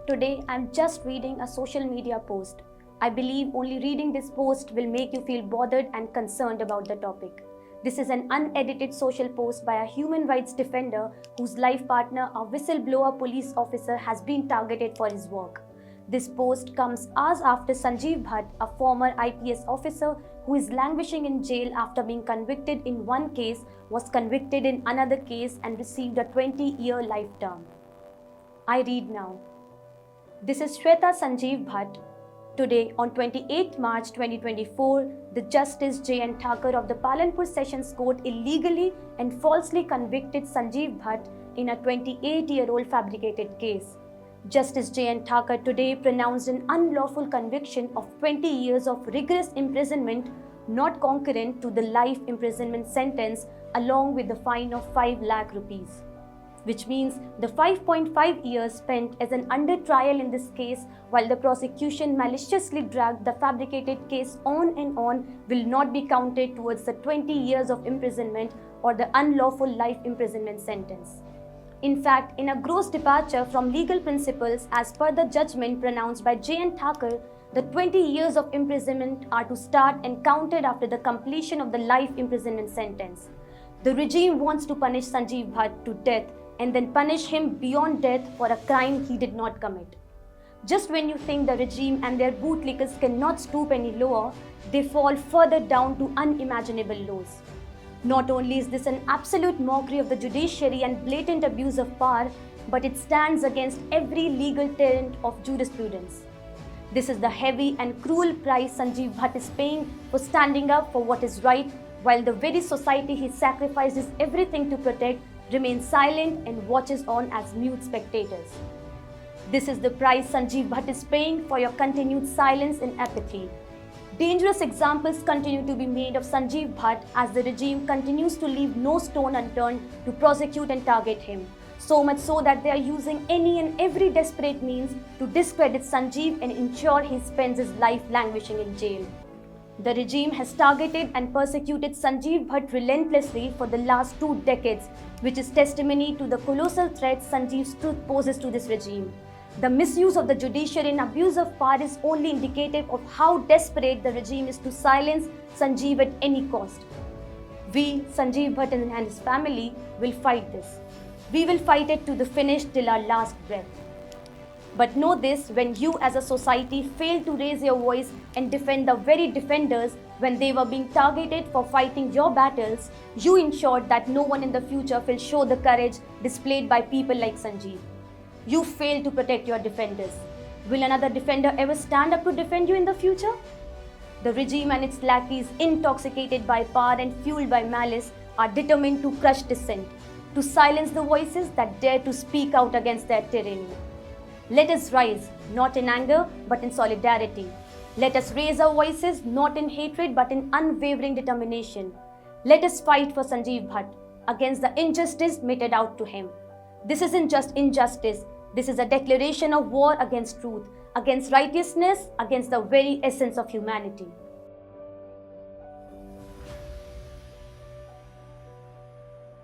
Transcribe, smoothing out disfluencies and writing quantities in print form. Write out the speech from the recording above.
Today, I'm just reading a social media post. I believe only reading this post will make you feel bothered and concerned about the topic. This is an unedited social post by a human rights defender whose life partner, a whistleblower police officer, has been targeted for his work. This post comes hours after Sanjiv Bhatt, a former IPS officer who is languishing in jail after being convicted in one case, was convicted in another case and received a 20-year life term. I read now. This is Shweta Sanjiv Bhatt. Today, on 28 March 2024, the Justice J.N. Thakkar of the Palanpur Sessions Court illegally and falsely convicted Sanjiv Bhatt in a 28-year-old fabricated case. Justice J.N. Thakkar today pronounced an unlawful conviction of 20 years of rigorous imprisonment not concurrent to the life imprisonment sentence along with the fine of 5 lakh rupees. Which means the 5.5 years spent as an under trial in this case while the prosecution maliciously dragged the fabricated case on and on will not be counted towards the 20 years of imprisonment or the unlawful life imprisonment sentence. In fact, in a gross departure from legal principles as per the judgment pronounced by J.N. Thakkar, the 20 years of imprisonment are to start and counted after the completion of the life imprisonment sentence. The regime wants to punish Sanjiv Bhatt to death and then punish him beyond death for a crime he did not commit. Just when you think the regime and their bootlickers cannot stoop any lower, they fall further down to unimaginable lows. Not only is this an absolute mockery of the judiciary and blatant abuse of power, but it stands against every legal tenet of jurisprudence. This is the heavy and cruel price Sanjiv Bhatt is paying for standing up for what is right, while the very society he sacrifices everything to protect remains silent and watches on as mute spectators. This is the price Sanjiv Bhatt is paying for your continued silence and apathy. Dangerous examples continue to be made of Sanjiv Bhatt as the regime continues to leave no stone unturned to prosecute and target him. So much so that they are using any and every desperate means to discredit Sanjiv and ensure he spends his life languishing in jail. The regime has targeted and persecuted Sanjiv Bhatt relentlessly for the last 2 decades, which is testimony to the colossal threat Sanjiv's truth poses to this regime. The misuse of the judiciary and abuse of power is only indicative of how desperate the regime is to silence Sanjiv at any cost. We, Sanjiv Bhatt and his family, will fight this. We will fight it to the finish till our last breath. But know this, when you as a society fail to raise your voice and defend the very defenders when they were being targeted for fighting your battles, you ensured that no one in the future will show the courage displayed by people like Sanjiv. You failed to protect your defenders. Will another defender ever stand up to defend you in the future? The regime and its lackeys, intoxicated by power and fueled by malice, are determined to crush dissent, to silence the voices that dare to speak out against their tyranny. Let us rise, not in anger, but in solidarity. Let us raise our voices, not in hatred, but in unwavering determination. Let us fight for Sanjiv Bhatt against the injustice meted out to him. This isn't just injustice. This is a declaration of war against truth, against righteousness, against the very essence of humanity.